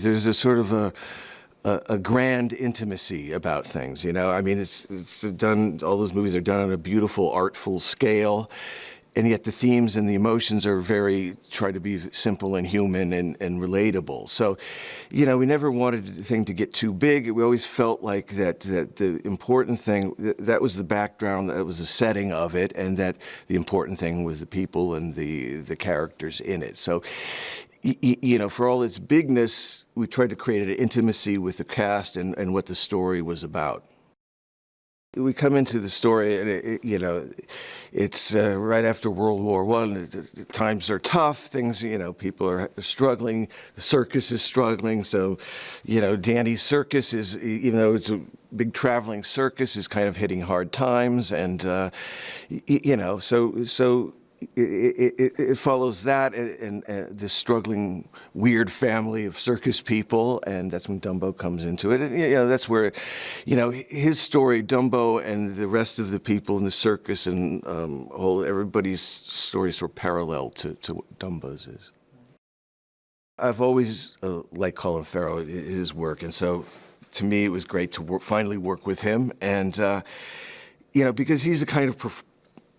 There's a sort of a grand intimacy about things, you know? I mean, it's done, all those movies are done on a beautiful, artful scale, and yet the themes and the emotions are try to be simple and human and relatable. So, you know, we never wanted the thing to get too big. We always felt like that the important thing, that was the background, that was the setting of it, and that the important thing was the people and the characters in it. So, you know, for all its bigness, we tried to create an intimacy with the cast and what the story was about. We come into the story, and you know, it's right after World War I. Times are tough. Things, you know, people are struggling. The circus is struggling. So, you know, Danny's circus is, even though it's a big traveling circus, is kind of hitting hard times, and you know, so. It follows that and this struggling, weird family of circus people, and that's when Dumbo comes into it. And, you know, that's where, you know, his story, Dumbo, and the rest of the people in the circus and everybody's stories were parallel to what Dumbo's is. I've always liked Colin Farrell, his work, and so to me it was great to finally work with him, and you know, because he's a kind of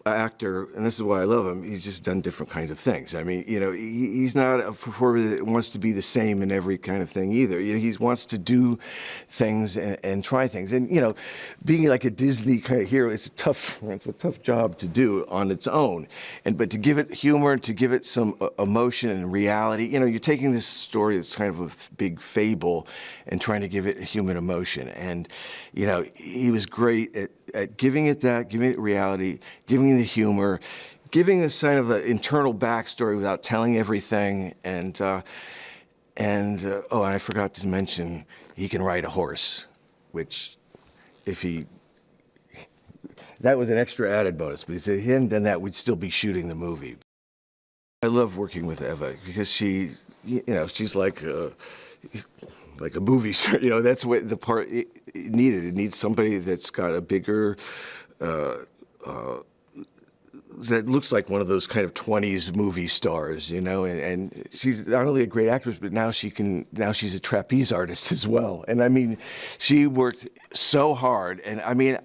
actor, and this is why I love him, he's just done different kinds of things. I mean, you know, he's not a performer that wants to be the same in every kind of thing either. You know, he wants to do things and try things. And, you know, being like a Disney kind of hero, it's a tough job to do on its own. But to give it humor, to give it some emotion and reality, you know, you're taking this story that's kind of a big fable and trying to give it a human emotion. And, you know, he was great at giving it that, giving it reality, giving the humor, giving a kind of an internal backstory without telling everything, and oh, and I forgot to mention, he can ride a horse, which, that was an extra added bonus, but if he hadn't done that, we'd still be shooting the movie. I love working with Eva because she, you know, she's like a movie star. You know, that's what the part it needed. It needs somebody that's got a bigger, that looks like one of those kind of 20s movie stars, you know, and she's not only a great actress, but now she's a trapeze artist as well. And I mean, she worked so hard, and I mean,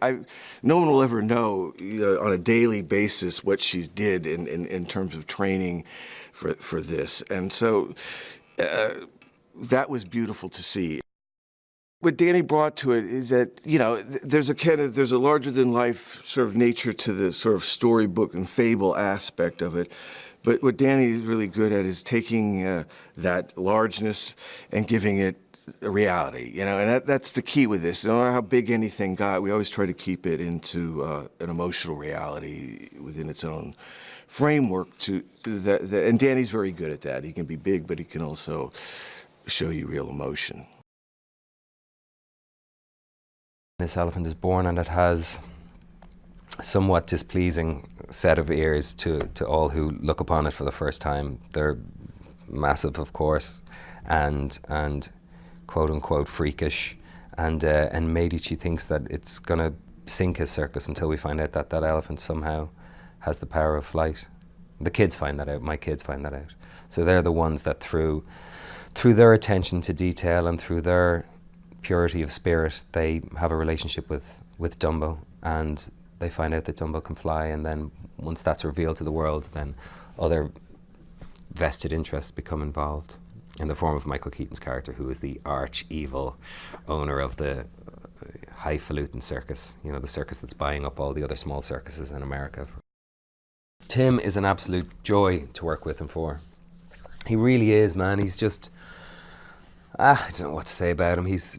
no one will ever know, you know, on a daily basis what she did in terms of training for this. And so that was beautiful to see. What Danny brought to it is that, you know, there's a larger than life sort of nature to the sort of storybook and fable aspect of it. But what Danny is really good at is taking that largeness and giving it a reality, you know, and that's the key with this. No matter how big anything got, we always try to keep it into an emotional reality within its own framework. And Danny's very good at that. He can be big, but he can also show you real emotion. This elephant is born, and it has a somewhat displeasing set of ears to all who look upon it for the first time. They're massive, of course, and quote unquote freakish, and Medici thinks that it's going to sink his circus until we find out that that elephant somehow has the power of flight. The kids find that out. My kids find that out. So they're the ones that through their attention to detail and through their purity of spirit, they have a relationship with Dumbo, and they find out that Dumbo can fly, and then once that's revealed to the world, then other vested interests become involved in the form of Michael Keaton's character, who is the arch-evil owner of the highfalutin circus, you know, the circus that's buying up all the other small circuses in America. Tim is an absolute joy to work with and for. He really is, man. He's just, I don't know what to say about him. He's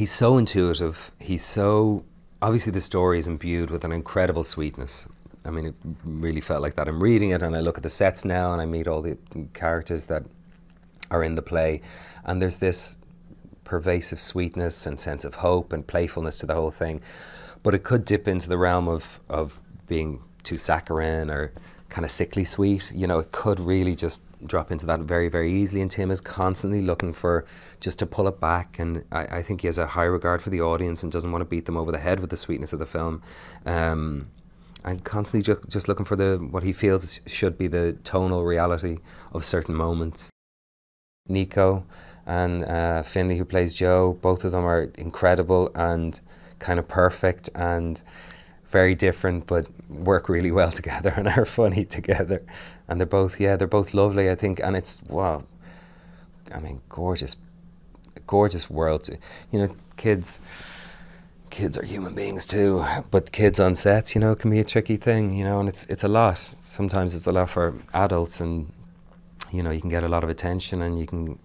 so intuitive. He's so, obviously the story is imbued with an incredible sweetness. I mean, it really felt like that. I'm reading it and I look at the sets now and I meet all the characters that are in the play, and there's this pervasive sweetness and sense of hope and playfulness to the whole thing. But it could dip into the realm of being too saccharine or kind of sickly sweet. You know, it could really just drop into that very, very easily, and Tim is constantly looking for just to pull it back, and I think he has a high regard for the audience and doesn't want to beat them over the head with the sweetness of the film, and constantly just looking for what he feels should be the tonal reality of certain moments. Nico, and Finley, who plays Joe. Both of them are incredible and kind of perfect and very different, but work really well together and are funny together. And they're both lovely, I think. And it's, wow, I mean, gorgeous world. You know, kids are human beings too, but kids on sets, you know, can be a tricky thing, you know, and it's a lot. Sometimes it's a lot for adults, and, you know, you can get a lot of attention and you can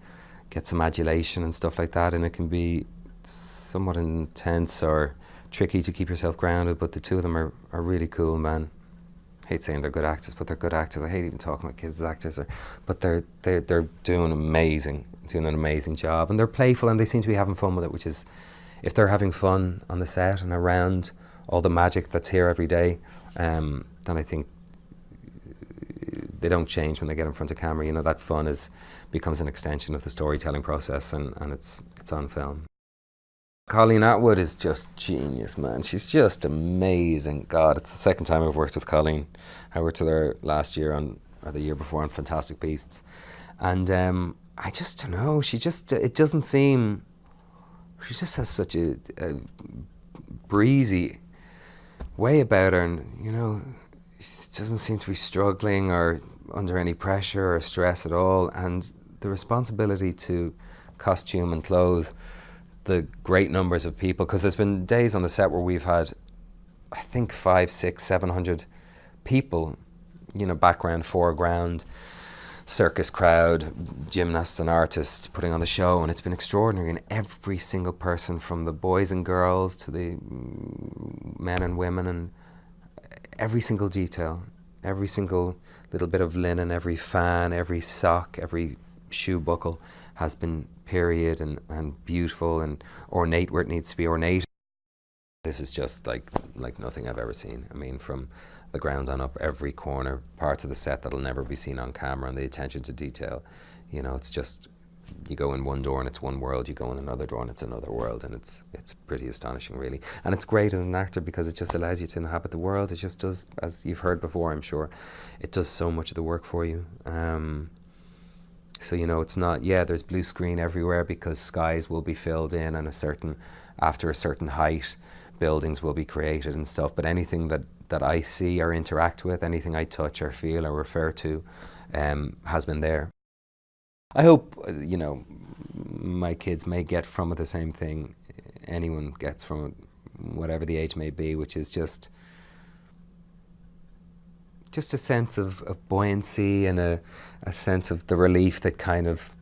get some adulation and stuff like that, and it can be somewhat intense or tricky to keep yourself grounded, but the two of them are really cool, man. I hate saying they're good actors, but they're good actors. I hate even talking about kids as actors, but they're doing an amazing job, and they're playful and they seem to be having fun with it, which is, if they're having fun on the set and around all the magic that's here every day, then I think they don't change when they get in front of camera. You know, that fun becomes an extension of the storytelling process, and it's on film. Colleen Atwood is just genius, man. She's just amazing. God, it's the second time I've worked with Colleen. I worked with her last year or the year before on Fantastic Beasts. And I just don't know, she just has such a breezy way about her, and, you know, she doesn't seem to be struggling or under any pressure or stress at all. And the responsibility to costume and clothe the great numbers of people, because there's been days on the set where we've had, I think, 500, 600, 700 people, you know, background, foreground, circus crowd, gymnasts and artists putting on the show, and it's been extraordinary. And every single person, from the boys and girls to the men and women, and every single detail, every single little bit of linen, every fan, every sock, every shoe buckle has been period and beautiful and ornate where it needs to be ornate. This is just like nothing I've ever seen. I mean, from the ground on up, every corner, parts of the set that'll never be seen on camera, and the attention to detail. You know, it's just, you go in one door and it's one world, you go in another door and it's another world, and it's pretty astonishing, really. And it's great as an actor because it just allows you to inhabit the world. It just does, as you've heard before, I'm sure, it does so much of the work for you. So, you know, it's not, there's blue screen everywhere because skies will be filled in, and after a certain height, buildings will be created and stuff. But anything that I see or interact with, anything I touch or feel or refer to, has been there. I hope, you know, my kids may get from it the same thing anyone gets from it, whatever the age may be, which is just a sense of buoyancy and a sense of the relief that kind of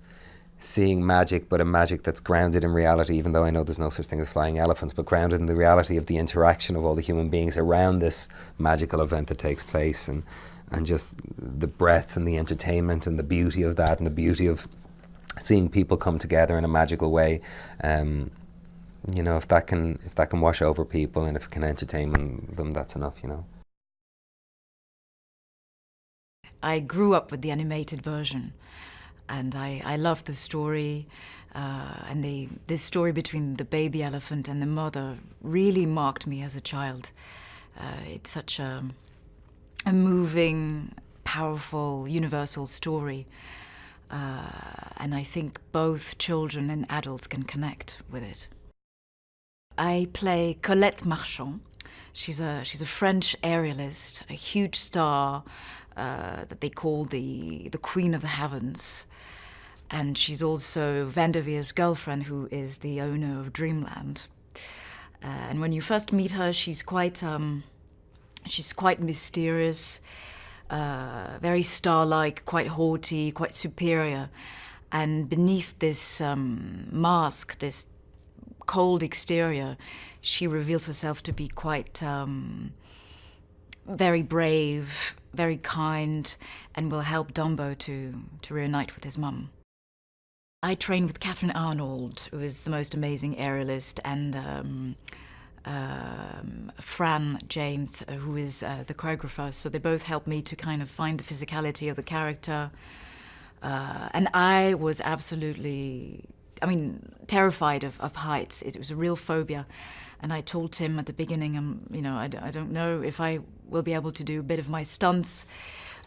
seeing magic, but a magic that's grounded in reality, even though I know there's no such thing as flying elephants, but grounded in the reality of the interaction of all the human beings around this magical event that takes place, and just the breadth and the entertainment and the beauty of that, and the beauty of seeing people come together in a magical way. You know, if that can wash over people, and if it can entertain them, that's enough, you know. I grew up with the animated version, and I loved the story, and this story between the baby elephant and the mother really marked me as a child. It's such a moving, powerful, universal story, and I think both children and adults can connect with it. I play Colette Marchand. She's a French aerialist, a huge star, that they call the Queen of the Heavens. And she's also Van der Veer's girlfriend, who is the owner of Dreamland. And when you first meet her, she's quite mysterious, very star-like, quite haughty, quite superior. And beneath this mask, this cold exterior, she reveals herself to be quite very brave, very kind, and will help Dumbo to reunite with his mum. I trained with Catherine Arnold, who is the most amazing aerialist, and Fran James, who is the choreographer. So they both helped me to kind of find the physicality of the character. And I was absolutely, terrified of heights. It was a real phobia. And I told Tim at the beginning, I don't know if I will be able to do a bit of my stunts,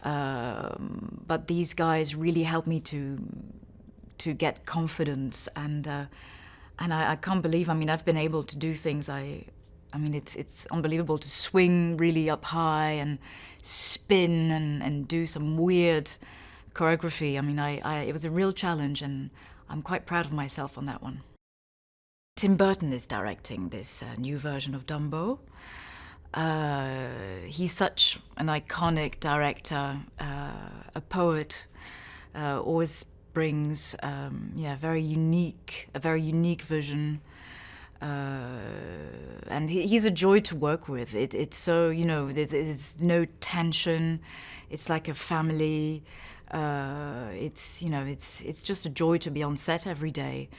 but these guys really helped me to to get confidence, and I can't believe. I mean, I've been able to do things. I mean, it's unbelievable to swing really up high and spin and do some weird choreography. I mean, it was a real challenge, and I'm quite proud of myself on that one. Tim Burton is directing this new version of Dumbo. He's such an iconic director, a poet, always brings a very unique vision, and he's a joy to work with. It's so, there's no tension. It's like a family. It's just a joy to be on set every day.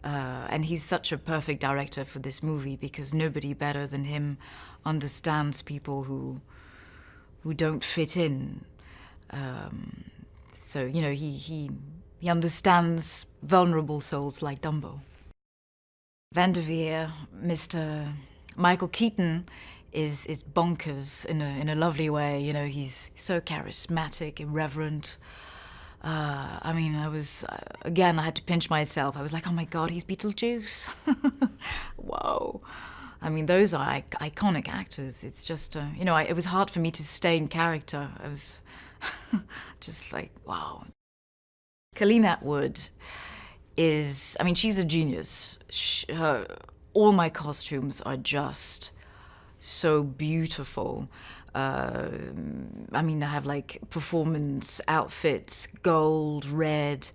And he's such a perfect director for this movie, because nobody better than him understands people who don't fit in. So he understands vulnerable souls like Dumbo. Vanderveer, Mr. Michael Keaton, is bonkers in a lovely way. He's so charismatic, irreverent. I mean, I had to pinch myself. I was like, oh my God, he's Beetlejuice. Whoa. I mean, those are iconic actors. It's just, it was hard for me to stay in character. I was just like, wow. Colleen Atwood she's a genius. All my costumes are just so beautiful. I have like performance outfits, gold, red.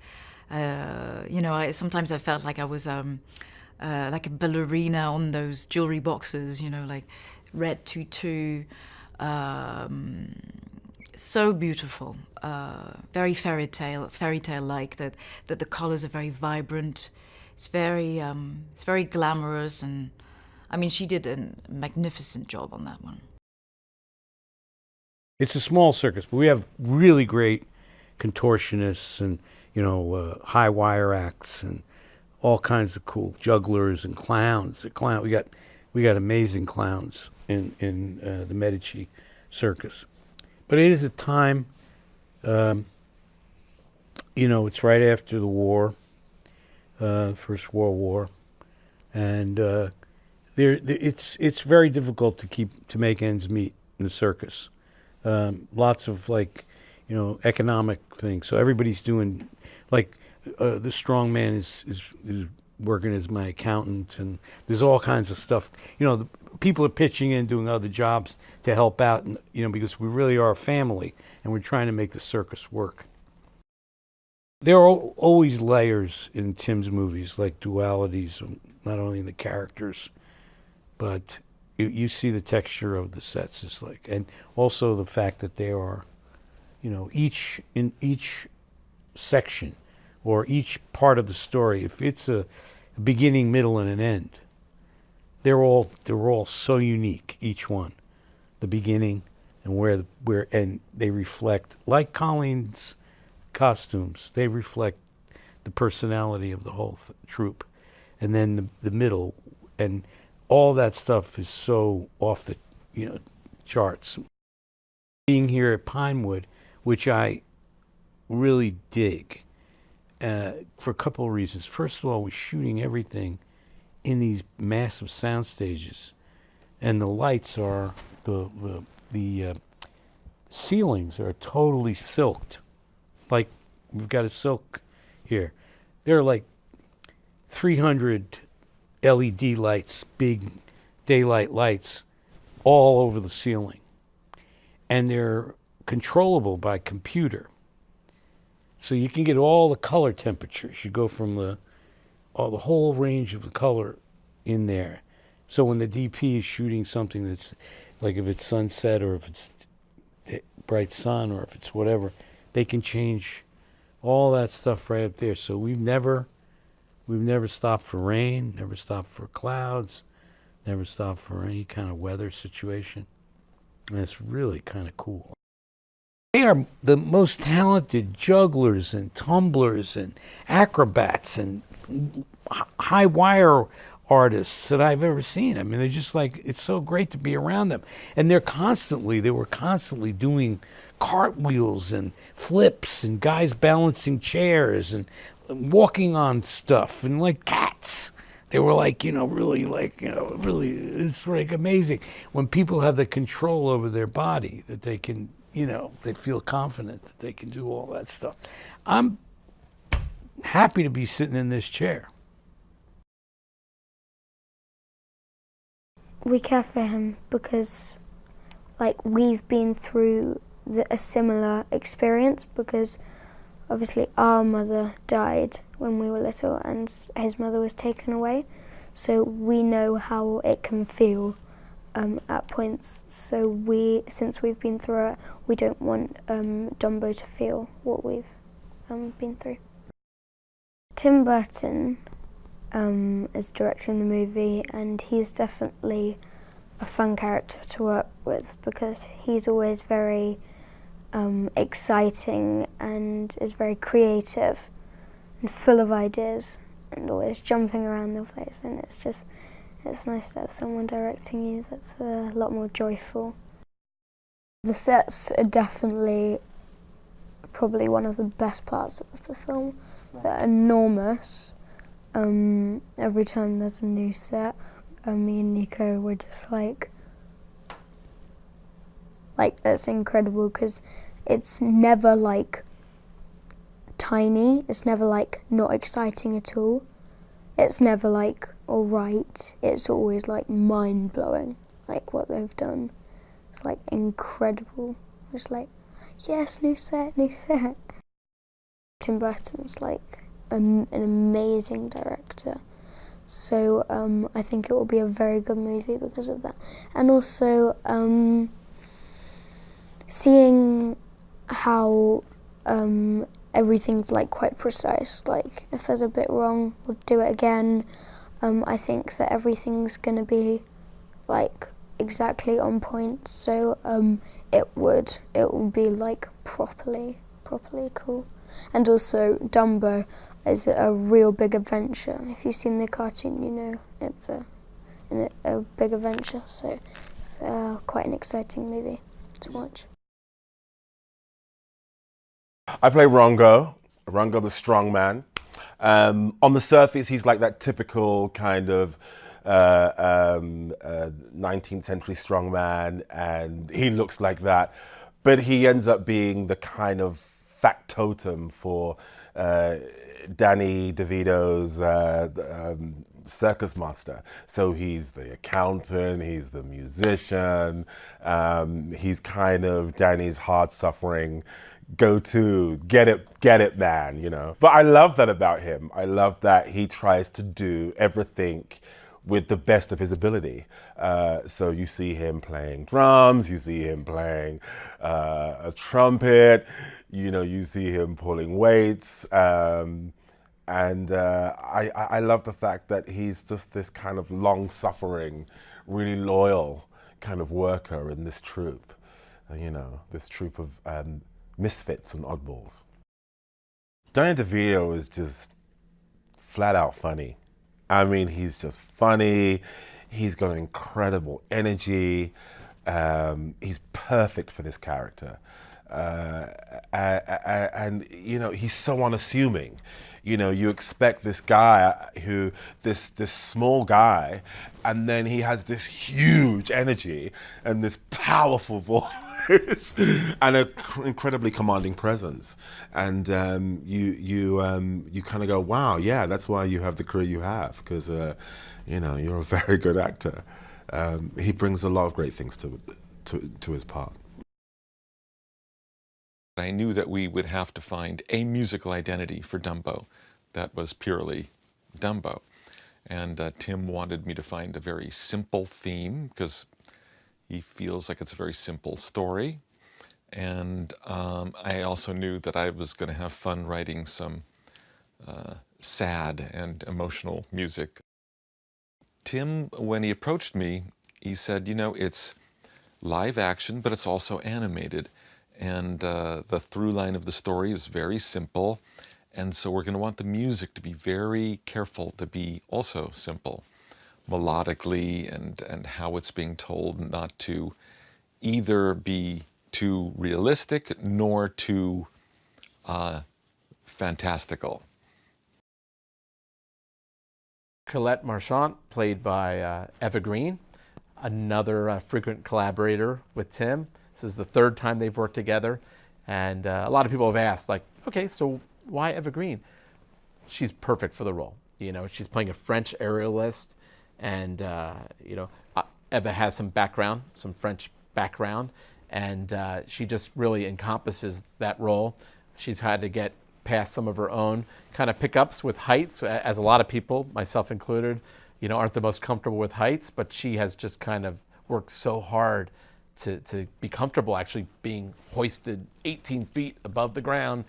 Sometimes I felt like I was like a ballerina on those jewelry boxes, like red tutu. So beautiful, very fairy tale-like. That the colors are very vibrant. It's very glamorous, and she did a magnificent job on that one. It's a small circus, but we have really great contortionists and, high wire acts and all kinds of cool jugglers and clowns. We got amazing clowns in the Medici circus. But it is a time, it's right after the war, First World War, and it's very difficult to make ends meet in the circus. Lots of economic things. So everybody's doing the strong man is working as my accountant, and there's all kinds of stuff. The people are pitching in, doing other jobs to help out, and because we really are a family, and we're trying to make the circus work. There are always layers in Tim's movies, like dualities, not only in the characters, but you see the texture of the sets is and also the fact that there are, each section or each part of the story, if it's a beginning, middle, and an end, they're all so unique, each one, the beginning and where and they reflect, like Colin's costumes, they reflect the personality of the whole troupe, and then the middle, and all that stuff is so off the charts. Being here at Pinewood, which I really dig, for a couple of reasons. First of all, we're shooting everything in these massive sound stages, and the lights are the ceilings are totally silked. Like we've got a silk here. They're like 300 LED lights, big daylight lights, all over the ceiling, and they're controllable by computer. So you can get all the color temperatures. You go from the whole range of the color in there. So when the DP is shooting something that's like, if it's sunset or if it's bright sun or if it's whatever, they can change all that stuff right up there. So we've never stopped for rain, never stopped for clouds, never stopped for any kind of weather situation. And it's really kind of cool. They are the most talented jugglers and tumblers and acrobats and high wire artists that I've ever seen. I mean, they're just it's so great to be around them. And they were constantly doing cartwheels and flips and guys balancing chairs and walking on stuff and like cats. They were like, really like, really, it's like amazing when people have the control over their body that they can, they feel confident that they can do all that stuff. I'm happy to be sitting in this chair. We care for him because, like, we've been through a similar experience because obviously our mother died when we were little and his mother was taken away. So we know how it can feel at points. So since we've been through it, we don't want Dumbo to feel what we've been through. Tim Burton is directing the movie, and he's definitely a fun character to work with because he's always very exciting and is very creative and full of ideas and always jumping around the place, and it's nice to have someone directing you that's a lot more joyful. The sets are definitely probably one of the best parts of the film. They're enormous. Every time there's a new set, me and Nico were just like that's incredible because it's never like tiny, it's never like not exciting at all, it's never like alright, it's always like mind-blowing, like what they've done. It's like incredible. It's like, yes, new set. Tim Burton's like an amazing director, so I think it will be a very good movie because of that. And also seeing how everything's like quite precise, like if there's a bit wrong, we'll do it again. I think that everything's gonna be like exactly on point, so it will be like properly cool. And also Dumbo is a real big adventure. If you've seen the cartoon, you know it's a big adventure, so it's quite an exciting movie to watch. I play Rongo the strong man. On the surface, he's like that typical kind of 19th century strongman, and he looks like that. But he ends up being the kind of factotum for Danny DeVito's circus master. So he's the accountant, he's the musician, he's kind of Danny's hard-suffering go-to, get it man, you know. But I love that about him. I love that he tries to do everything with the best of his ability. So you see him playing drums, you see him playing a trumpet, you know, you see him pulling weights. And I love the fact that he's just this kind of long-suffering, really loyal kind of worker in this troupe, you know, this troupe of misfits and oddballs. Danny DeVito is just flat out funny. I mean, he's just funny. He's got incredible energy. He's perfect for this character. And you know, he's so unassuming. You know, you expect this guy this small guy, and then he has this huge energy and this powerful voice and an incredibly commanding presence. And you kind of go, wow, yeah, that's why you have the career you have, because you know, you're a very good actor. He brings a lot of great things to his part. I knew that we would have to find a musical identity for Dumbo that was purely Dumbo. And Tim wanted me to find a very simple theme because he feels like it's a very simple story. And I also knew that I was going to have fun writing some sad and emotional music. Tim, when he approached me, he said, you know, it's live action, but it's also animated. And the through line of the story is very simple. And so we're going to want the music to be very careful to be also simple, melodically, and how it's being told, not to either be too realistic nor too fantastical. Colette Marchant, played by Eva Green, another frequent collaborator with Tim. This is the third time they've worked together. And a lot of people have asked, like, okay, so why Eva Green? She's perfect for the role. You know, she's playing a French aerialist, and you know, Eva has some background, some French background, and she just really encompasses that role. She's had to get past some of her own kind of pickups with heights, as a lot of people, myself included, you know, aren't the most comfortable with heights, but she has just kind of worked so hard to be comfortable actually being hoisted 18 feet above the ground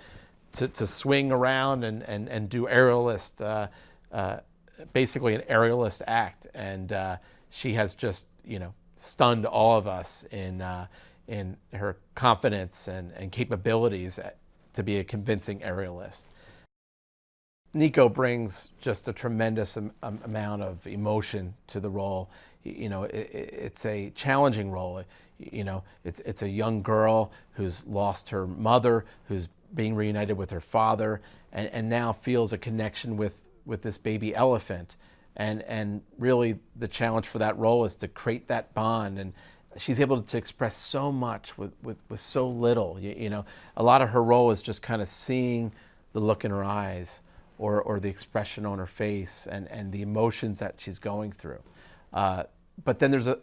to swing around and do aerialist, basically an aerialist act. And she has just, you know, stunned all of us in her confidence and capabilities to be a convincing aerialist. Nico brings just a tremendous amount of emotion to the role. You know, it's a challenging role. You know, it's a young girl who's lost her mother, who's being reunited with her father, and now feels a connection with this baby elephant. And really the challenge for that role is to create that bond. And she's able to express so much with so little. You know, a lot of her role is just kind of seeing the look in her eyes or the expression on her face and the emotions that she's going through. But then there's a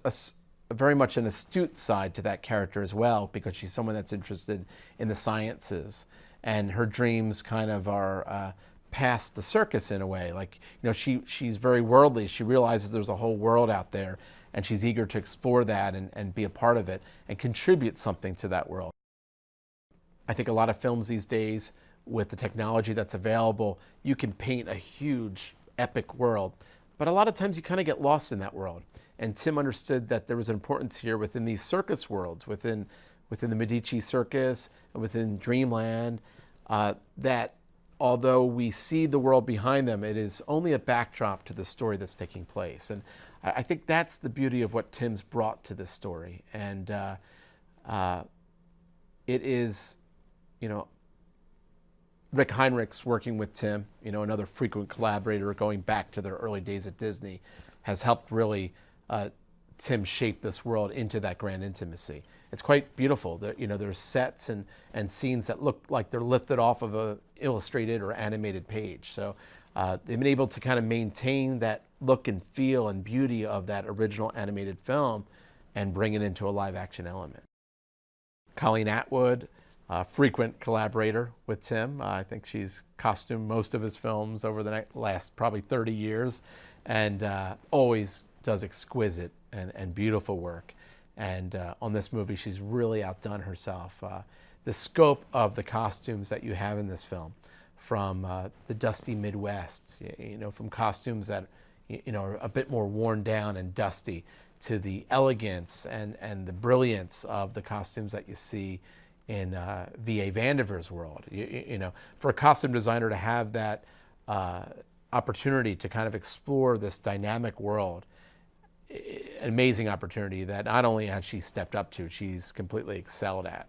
very much an astute side to that character as well, because she's someone that's interested in the sciences, and her dreams kind of are past the circus in a way. Like, you know, she's very worldly. She realizes there's a whole world out there, and she's eager to explore that and be a part of it and contribute something to that world. I think a lot of films these days, with the technology that's available, you can paint a huge, epic world. But a lot of times you kind of get lost in that world. And Tim understood that there was an importance here within these circus worlds, within the Medici circus and within Dreamland, that although we see the world behind them, it is only a backdrop to the story that's taking place. And I think that's the beauty of what Tim's brought to this story. And it is, you know, Rick Heinrichs working with Tim, you know, another frequent collaborator going back to their early days at Disney, has helped really Tim shape this world into that grand intimacy. It's quite beautiful. You know, there's sets and scenes that look like they're lifted off of a illustrated or animated page. So they've been able to kind of maintain that look and feel and beauty of that original animated film and bring it into a live action element. Colleen Atwood, frequent collaborator with Tim. I think she's costumed most of his films over the last probably 30 years, and always does exquisite and beautiful work. And on this movie, she's really outdone herself. The scope of the costumes that you have in this film, from the dusty Midwest, you know, from costumes that, you know, are a bit more worn down and dusty, to the elegance and the brilliance of the costumes that you see in V.A. Vandiver's world. You know, for a costume designer to have that opportunity to kind of explore this dynamic world, an amazing opportunity that not only has she stepped up to, she's completely excelled at.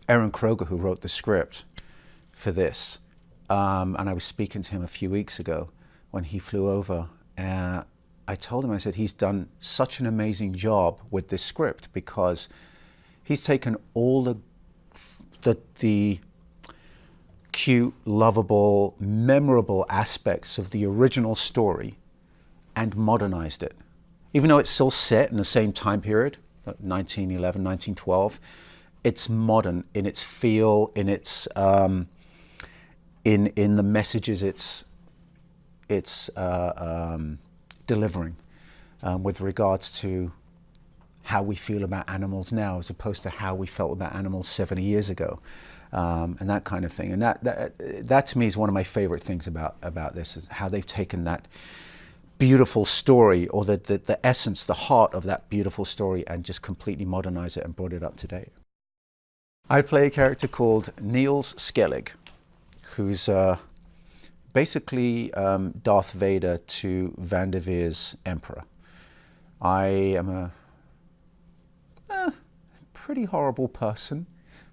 Aaron Kroger, who wrote the script for this, and I was speaking to him a few weeks ago when he flew over, and I told him, I said, he's done such an amazing job with this script, because he's taken all the cute, lovable, memorable aspects of the original story and modernized it. Even though it's still set in the same time period, 1911, 1912, it's modern in its feel, in its in the messages it's delivering with regards to how we feel about animals now, as opposed to how we felt about animals 70 years ago, and that kind of thing. And that to me is one of my favorite things about this, is how they've taken that beautiful story, or the essence, the heart of that beautiful story, and just completely modernized it and brought it up to date. I play a character called Niels Skellig, who's basically Darth Vader to Vanderveer's Emperor. I am a pretty horrible person.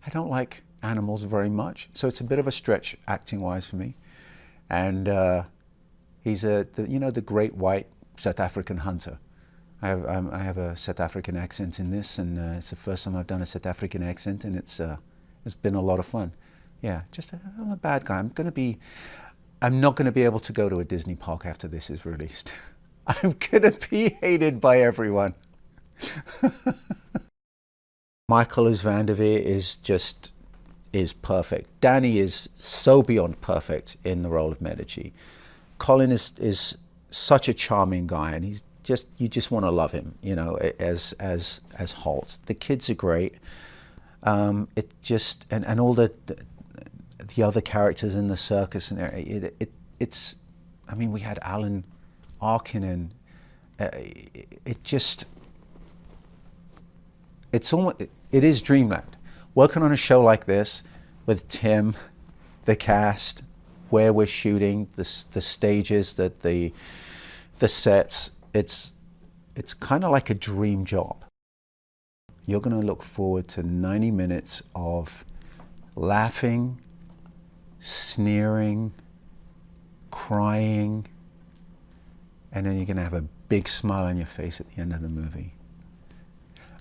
I don't like animals very much, so it's a bit of a stretch acting-wise for me. And He's the great white South African hunter. I have a South African accent in this, and it's the first time I've done a South African accent, and it's been a lot of fun. Yeah, I'm a bad guy. I'm not going to be able to go to a Disney park after this is released. I'm going to be hated by everyone. Michael as Vanderveer is perfect. Danny is so beyond perfect in the role of Medici. Colin is such a charming guy, and you just want to love him, as Holt. The kids are great. And all the other characters in the circus, and we had Alan Arkin, and it is dreamland. Working on a show like this with Tim, the cast, where we're shooting, the stages, the sets, it's kind of like a dream job. You're going to look forward to 90 minutes of laughing, sneering, crying, and then you're going to have a big smile on your face at the end of the movie.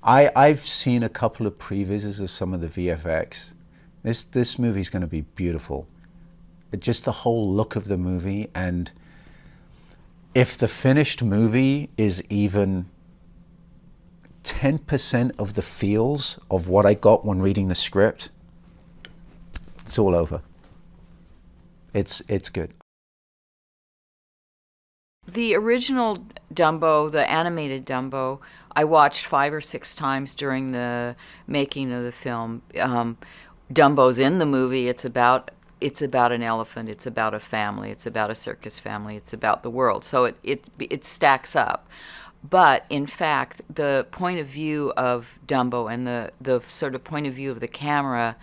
I've seen a couple of previews of some of the VFX. This movie's going to be beautiful. Just the whole look of the movie, and if the finished movie is even 10% of the feels of what I got when reading the script, it's all over. It's good. The original Dumbo, the animated Dumbo, I watched 5 or 6 times during the making of the film. Dumbo's in the movie. It's about an elephant. It's about a family. It's about a circus family. It's about the world. So it stacks up. But in fact, the point of view of Dumbo and the sort of point of view of the camera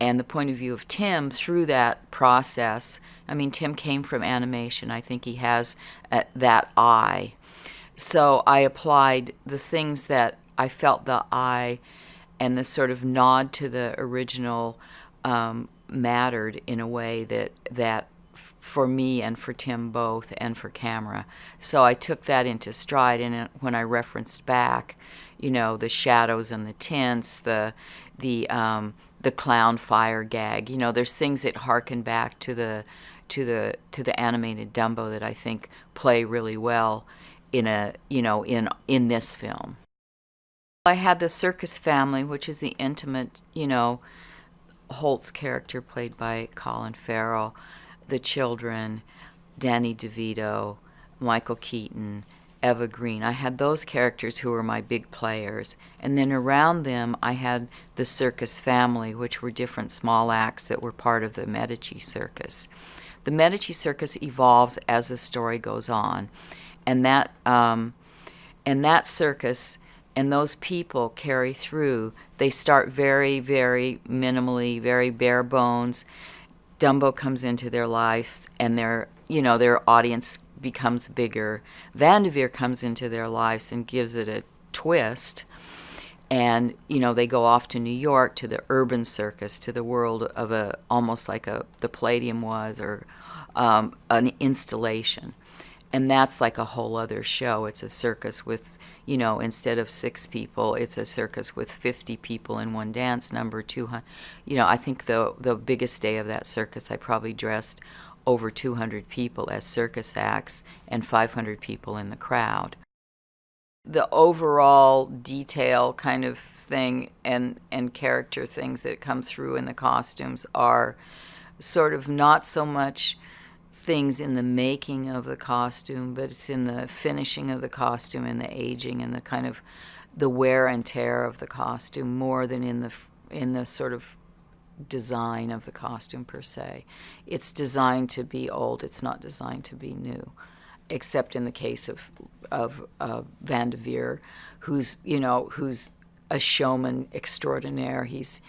and the point of view of Tim through that process, I mean, Tim came from animation. I think he has that eye. So I applied the things that I felt the eye and the sort of nod to the original mattered in a way that for me and for Tim both, and for camera. So I took that into stride, and when I referenced back, the shadows and the tints, the clown fire gag, there's things that harken back to the animated Dumbo that I think play really well in this film. I had the circus family, which is the intimate, Holt's character played by Colin Farrell, the children, Danny DeVito, Michael Keaton, Eva Green. I had those characters who were my big players. And then around them, I had the circus family, which were different small acts that were part of the Medici circus. The Medici circus evolves as the story goes on. And that circus and those people carry through. They start very, very minimally, very bare bones. Dumbo comes into their lives, and their audience becomes bigger. Vanderveer comes into their lives and gives it a twist. And, they go off to New York, to the urban circus, to the world of almost like the Palladium was, or an installation. And that's like a whole other show. It's a circus with, instead of 6 people, it's a circus with 50 people in one dance number, 200. I think the biggest day of that circus, I probably dressed over 200 people as circus acts and 500 people in the crowd. The overall detail kind of thing and character things that come through in the costumes are sort of not so much things in the making of the costume, but it's in the finishing of the costume and the aging and the kind of the wear and tear of the costume more than in the sort of design of the costume per se. It's designed to be old. It's not designed to be new, except in the case of Vanderveer, who's a showman extraordinaire. He's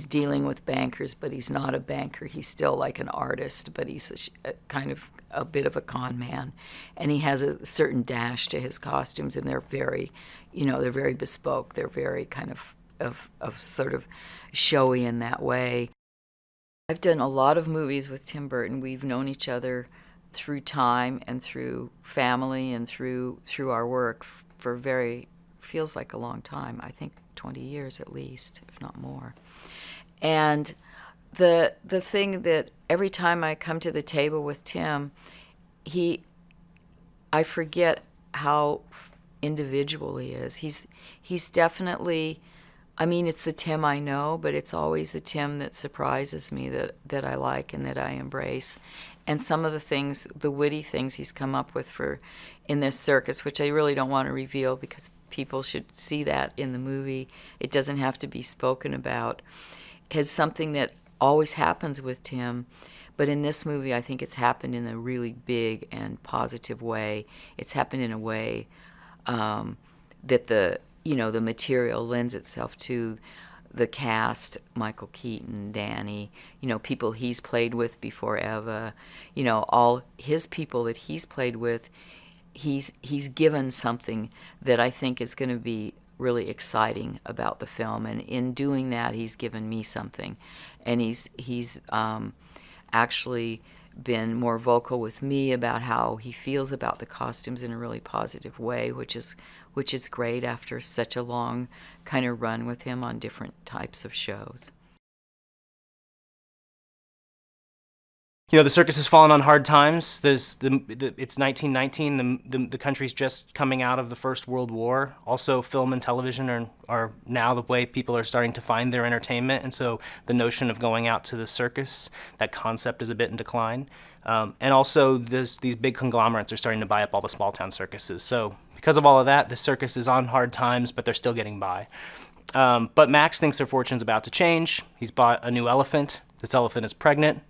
dealing with bankers, but he's not a banker. He's still like an artist, but he's a kind of a bit of a con man. And he has a certain dash to his costumes, and they're very, they're very bespoke. They're very kind of sort of showy in that way. I've done a lot of movies with Tim Burton. We've known each other through time and through family and through our work for feels like a long time. I think 20 years at least, if not more. And the thing that every time I come to the table with Tim, I forget how individual he is. He's definitely, I mean, it's the Tim I know, but it's always the Tim that surprises me, that I like and that I embrace. And some of the things, the witty things he's come up with in this circus, which I really don't want to reveal because people should see that in the movie. It doesn't have to be spoken about. Has something that always happens with Tim, but in this movie I think it's happened in a really big and positive way. It's happened in a way that the material lends itself to. The cast, Michael Keaton, Danny, people he's played with before Eva, all his people that he's played with, he's given something that I think is going to be really exciting about the film, and in doing that he's given me something, and he's actually been more vocal with me about how he feels about the costumes in a really positive way, which is great after such a long kind of run with him on different types of shows. The circus has fallen on hard times. It's 1919. The country's just coming out of the First World War. Also, film and television are now the way people are starting to find their entertainment, and so the notion of going out to the circus, that concept is a bit in decline. And also, these big conglomerates are starting to buy up all the small-town circuses. So because of all of that, the circus is on hard times, but they're still getting by. But Max thinks their fortune's about to change. He's bought a new elephant. This elephant is pregnant.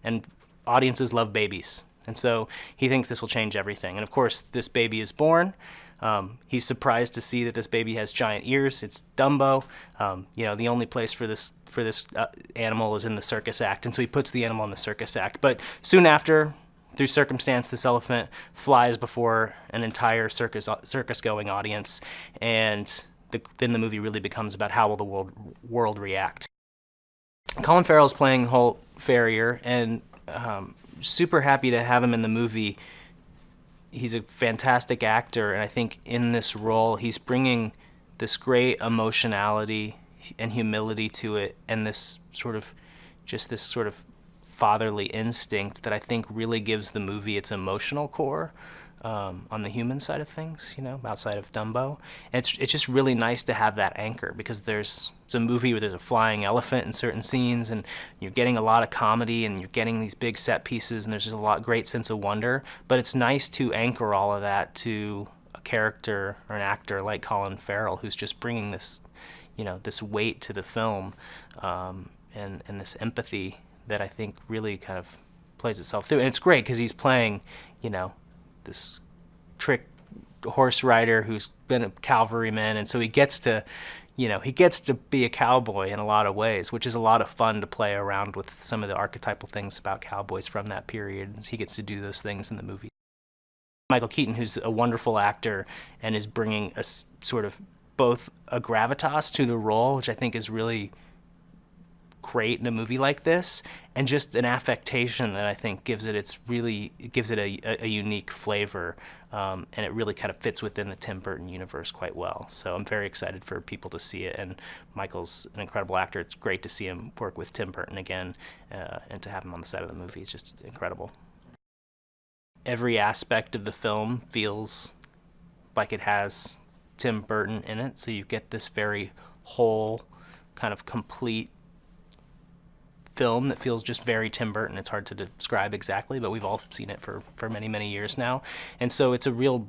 And audiences love babies. And so he thinks this will change everything. And of course, this baby is born. He's surprised to see that this baby has giant ears. It's Dumbo. The only place for this animal is in the circus act. And so he puts the animal in the circus act. But soon after, through circumstance, this elephant flies before an entire circus-going audience. And then the movie really becomes about how will the world react. Colin Farrell's playing Holt Farrier, and super happy to have him in the movie. He's a fantastic actor, and I think in this role he's bringing this great emotionality and humility to it, and this sort of fatherly instinct that I think really gives the movie its emotional core. On the human side of things, outside of Dumbo. And it's just really nice to have that anchor, because it's a movie where there's a flying elephant in certain scenes, and you're getting a lot of comedy, and you're getting these big set pieces, and there's just a great sense of wonder. But it's nice to anchor all of that to a character or an actor like Colin Farrell, who's just bringing this, this weight to the film, and this empathy that I think really kind of plays itself through. And it's great because he's playing, this trick horse rider who's been a cavalryman, and so he gets to be a cowboy in a lot of ways, which is a lot of fun to play around with some of the archetypal things about cowboys from that period. He gets to do those things in the movie. Michael Keaton, who's a wonderful actor and is bringing a sort of both a gravitas to the role, which I think is really great in a movie like this, and just an affectation that I think gives it a unique flavor, and it really kind of fits within the Tim Burton universe quite well. So I'm very excited for people to see it, and Michael's an incredible actor. It's great to see him work with Tim Burton again, and to have him on the set of the movie is just incredible. Every aspect of the film feels like it has Tim Burton in it, so you get this very whole, kind of complete film that feels just very Tim Burton. It's hard to describe exactly, but we've all seen it for many, many years now, and so it's a real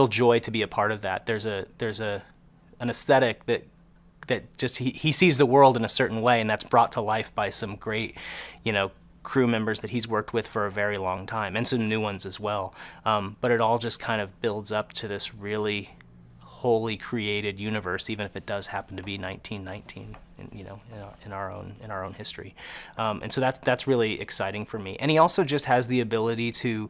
joy to be a part of that. There's an aesthetic that just he sees the world in a certain way, and that's brought to life by some great, crew members that he's worked with for a very long time, and some new ones as well. But it all just kind of builds up to this really wholly created universe, even if it does happen to be 1919, in our own history. And so that's really exciting for me. And he also just has the ability to,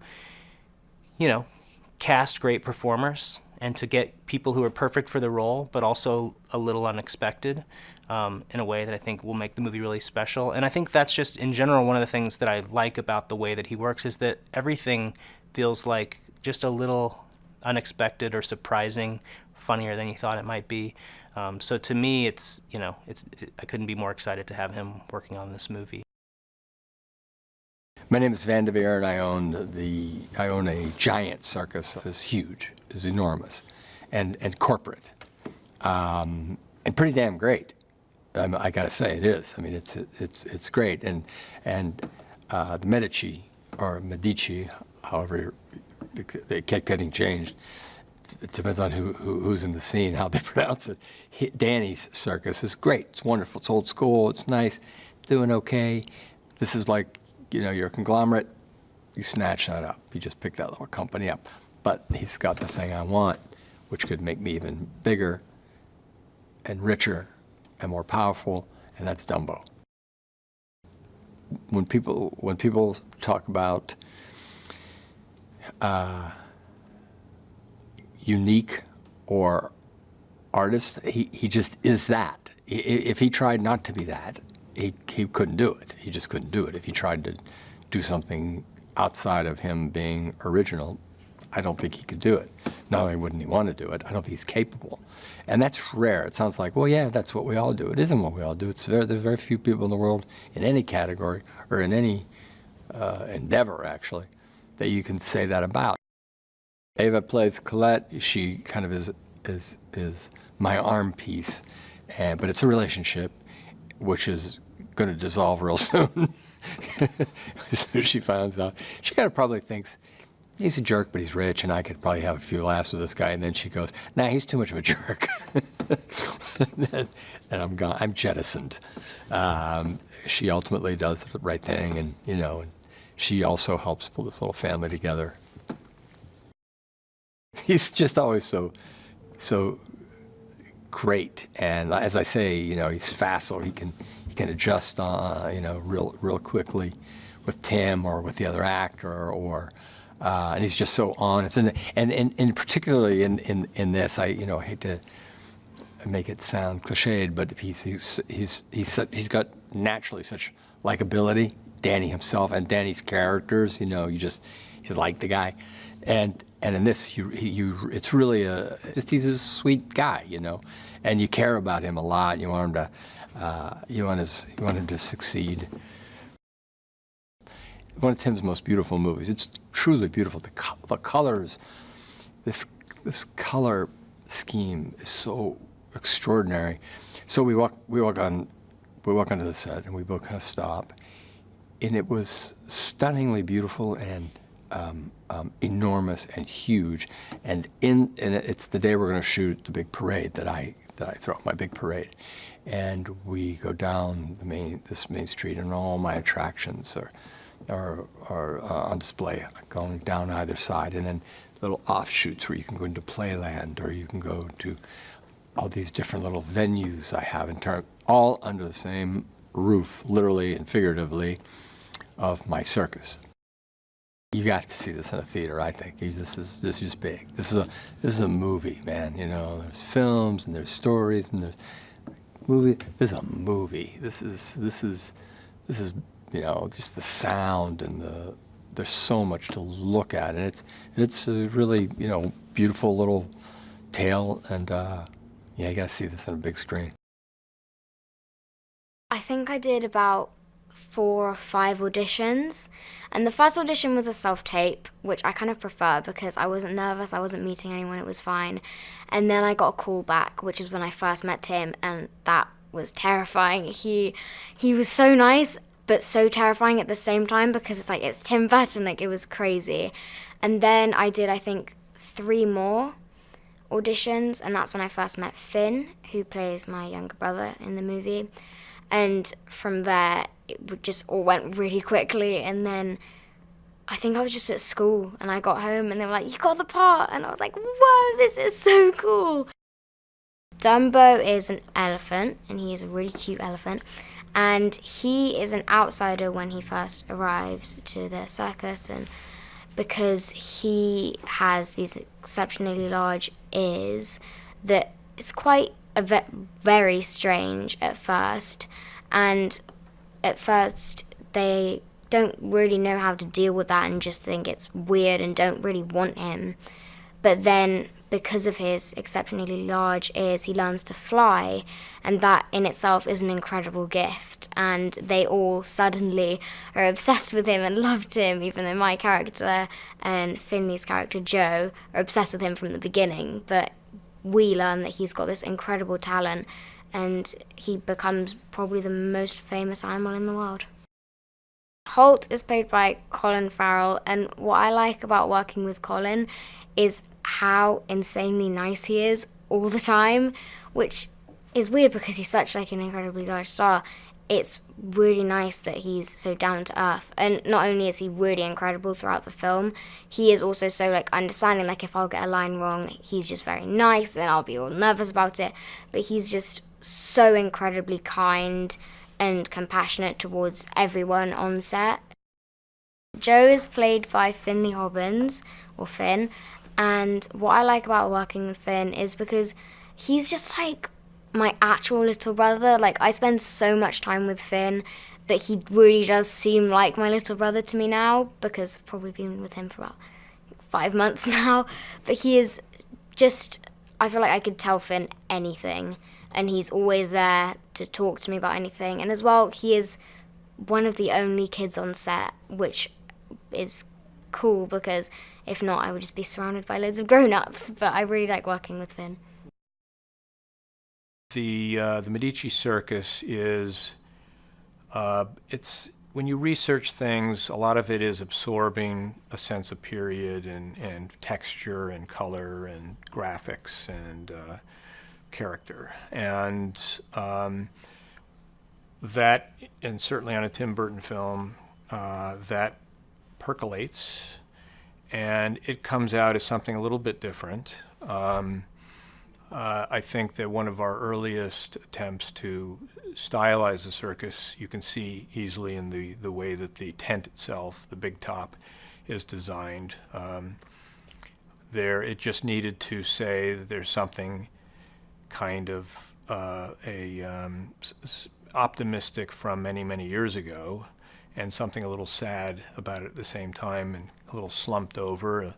cast great performers and to get people who are perfect for the role, but also a little unexpected. in a way that I think will make the movie really special. And I think that's just, in general, one of the things that I like about the way that he works is that everything feels like just a little unexpected or surprising, funnier than you thought it might be. So to me, I couldn't be more excited to have him working on this movie. My name is Van de Veer, and I own a giant circus. It's huge, it's enormous, and corporate, and pretty damn great. I gotta say, it is. I mean, it's great, and the Medici, however, they kept getting changed. It depends on who's in the scene, how they pronounce it. Danny's circus is great. It's wonderful. It's old school. It's nice. Doing okay. This is like, you're a conglomerate. You snatch that up. You just pick that little company up. But he's got the thing I want, which could make me even bigger and richer and more powerful, and that's Dumbo. When people talk about unique or artist, he just is that. If he tried not to be that, he couldn't do it. He just couldn't do it. If he tried to do something outside of him being original, I don't think he could do it. Not only wouldn't he want to do it, I don't think he's capable. And that's rare. It sounds like, well, yeah, that's what we all do. It isn't what we all do. There's very few people in the world, in any category, or in any endeavor, actually, that you can say that about. Eva plays Colette. She kind of is my arm piece, but it's a relationship which is going to dissolve real soon. As soon as she finds out, she kind of probably thinks, he's a jerk, but he's rich, and I could probably have a few laughs with this guy. And then she goes, nah, he's too much of a jerk. And I'm gone. I'm jettisoned. She ultimately does the right thing, and she also helps pull this little family together. He's just always so great, and as I say, he's facile. He can adjust, real quickly with Tim or with the other actor, or and he's just so honest. And particularly in this, I hate to make it sound cliched, but he's got naturally such likability. Danny himself and Danny's characters, you like the guy, and in this, it's really he's a sweet guy, and you care about him a lot. You want him to succeed. One of Tim's most beautiful movies. It's truly beautiful. The colors, this color scheme is so extraordinary. So we walk onto the set, and we both kind of stop, and it was stunningly beautiful and enormous and huge. And it's the day we're going to shoot the big parade that I throw, my big parade, and we go down this main street, and all my attractions are on display, going down either side, and then little offshoots where you can go into Playland, or you can go to all these different little venues I have all under the same roof, literally and figuratively, of my circus. You got to see this in a theater, I think. This is big. This is a movie, man. There's films and there's stories and there's movie. This is a movie. This is just the sound and there's so much to look at, and it's a really beautiful little tale, and you got to see this on a big screen. I think I did about 4 or 5 auditions, and the first audition was a self-tape, which I kind of prefer because I wasn't nervous, I wasn't meeting anyone, it was fine. And then I got a call back, which is when I first met Tim, and that was terrifying. He was so nice, but so terrifying at the same time, because it's Tim Burton, it was crazy. And then I did, I think, 3 more auditions, and that's when I first met Finn, who plays my younger brother in the movie. And from there, it just all went really quickly, and then I think I was just at school, and I got home, and they were like, you got the part, and I was like, whoa, this is so cool. Dumbo is an elephant, and he is a really cute elephant, and he is an outsider when he first arrives to the circus, and because he has these exceptionally large ears that it's quite very strange at first, and at first they don't really know how to deal with that and just think it's weird and don't really want him. But then, because of his exceptionally large ears, he learns to fly, and that in itself is an incredible gift. And they all suddenly are obsessed with him and loved him, even though my character and Finley's character Joe are obsessed with him from the beginning. But we learn that he's got this incredible talent, and he becomes probably the most famous animal in the world. Holt is played by Colin Farrell, and what I like about working with Colin is how insanely nice he is all the time, which is weird because he's such like an incredibly large star. It's really nice that he's so down to earth, and not only is he really incredible throughout the film, he is also so like understanding. Like if I'll get a line wrong, he's just very nice and I'll be all nervous about it, but he's just so incredibly kind and compassionate towards everyone on set. Joe is played by Finley Hobbins, or Finn, and what I like about working with Finn is because he's just like my actual little brother. Like I spend so much time with Finn that he really does seem like my little brother to me now, because I've probably been with him for about 5 months now. But he is just, I feel like I could tell Finn anything, and he's always there to talk to me about anything. And as well, he is one of the only kids on set, which is cool because if not, I would just be surrounded by loads of grown-ups. But I really like working with Finn. The Medici Circus is, it's, when you research things, a lot of it is absorbing a sense of period and texture and color and graphics and character. And that, and certainly on a Tim Burton film, that percolates and it comes out as something a little bit different. I think that one of our earliest attempts to stylize the circus, you can see easily in the way that the tent itself, the big top, is designed. It just needed to say that there's something kind of optimistic from many, many years ago, and something a little sad about it at the same time, and a little slumped over.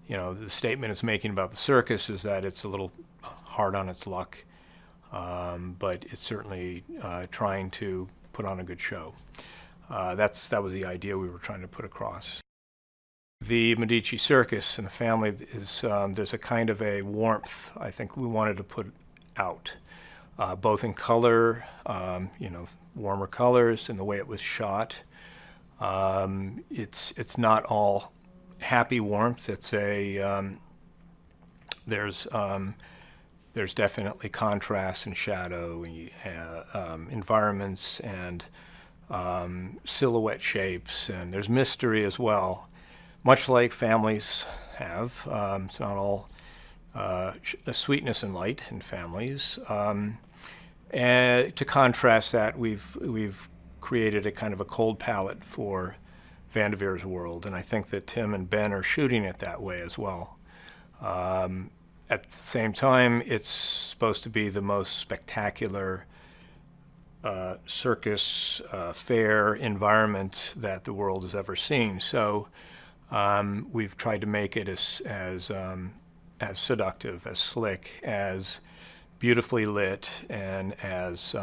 The statement it's making about the circus is that it's a little hard on its luck, but it's certainly trying to put on a good show. That was the idea we were trying to put across. The Medici Circus and the family is, there's a kind of a warmth I think we wanted to put out, both in color, warmer colors, and the way it was shot. It's not all happy warmth. It's there's definitely contrast and shadow, environments and silhouette shapes, and there's mystery as well, much like families have. It's not all sweetness and light in families. And to contrast that, we've created a kind of a cold palette for Van de Veer's world, and I think that Tim and Ben are shooting it that way as well. At the same time, it's supposed to be the most spectacular circus fair environment that the world has ever seen. So we've tried to make it as seductive, as slick, as beautifully lit, and as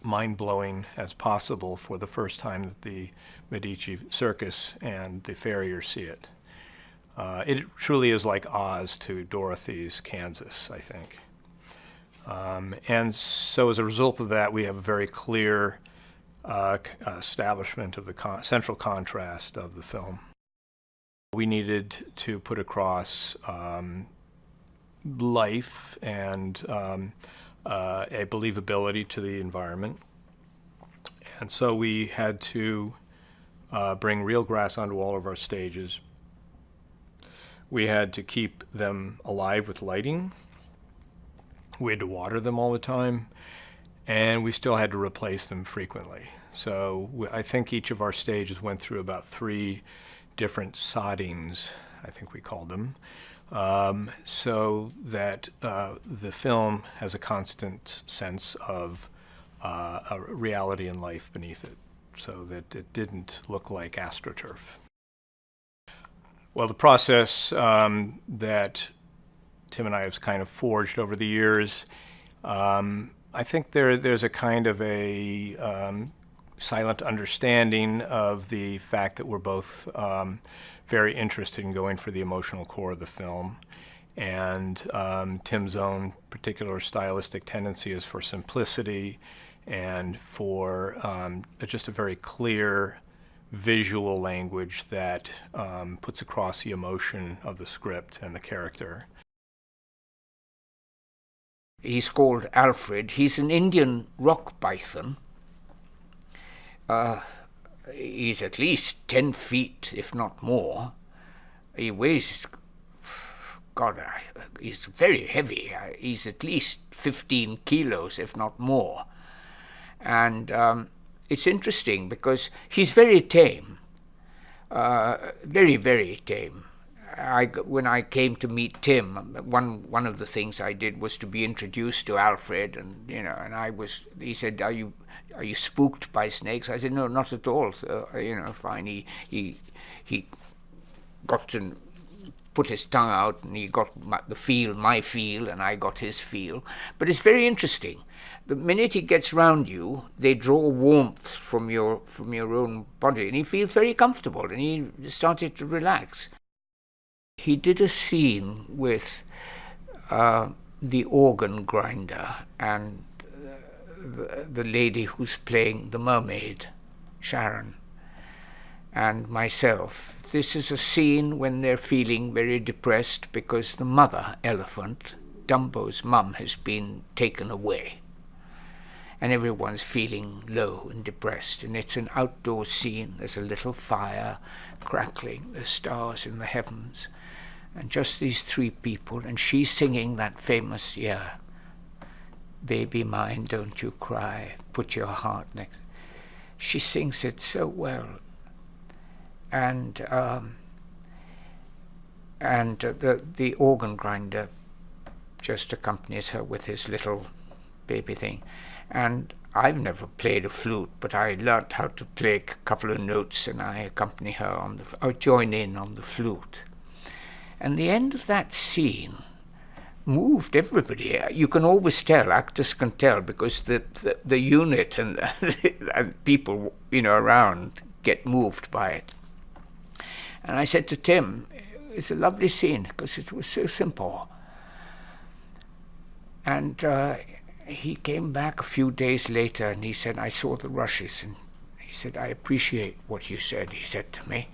mind-blowing as possible for the first time that the Medici Circus and the farriers see it. It truly is like Oz to Dorothy's Kansas, I think. And so as a result of that, we have a very clear establishment of the central contrast of the film. We needed to put across life and a believability to the environment. And so we had to bring real grass onto all of our stages. We had to keep them alive with lighting. We had to water them all the time, and we still had to replace them frequently. So I think each of our stages went through about 3 different soddings, I think we called them, so that the film has a constant sense of a reality and life beneath it, so that it didn't look like AstroTurf. Well, the process that Tim and I have kind of forged over the years, I think there's a kind of a silent understanding of the fact that we're both very interested in going for the emotional core of the film. And Tim's own particular stylistic tendency is for simplicity and for just a very clear visual language that puts across the emotion of the script and the character. He's called Alfred. He's an Indian rock python. He's at least 10 feet, if not more. He weighs, God, he's very heavy. He's at least 15 kilos, if not more. And it's interesting because he's very tame, very, very tame. When I came to meet Tim, one of the things I did was to be introduced to Alfred, and he said, "Are you spooked by snakes?" I said, "No, not at all. So, fine." He got to put his tongue out, and he got my feel, and I got his feel. But it's very interesting. The minute he gets round you, they draw warmth from your own body, and he feels very comfortable, and he started to relax. He did a scene with the organ grinder and the lady who's playing the mermaid, Sharon, and myself. This is a scene when they're feeling very depressed because the mother elephant, Dumbo's mum, has been taken away. And everyone's feeling low and depressed. And it's an outdoor scene. There's a little fire crackling, the stars in the heavens. And just these three people, and she's singing that famous, "Baby mine, don't you cry, put your heart next." She sings it so well. And the organ grinder just accompanies her with his little baby thing. And I've never played a flute, but I learnt how to play a couple of notes, and I accompany her or join in on the flute. And the end of that scene moved everybody. You can always tell, actors can tell, because the unit and and people around get moved by it. And I said to Tim, "It's a lovely scene because it was so simple." And he came back a few days later and he said, "I saw the rushes," and he said, "I appreciate what you said," he said to me.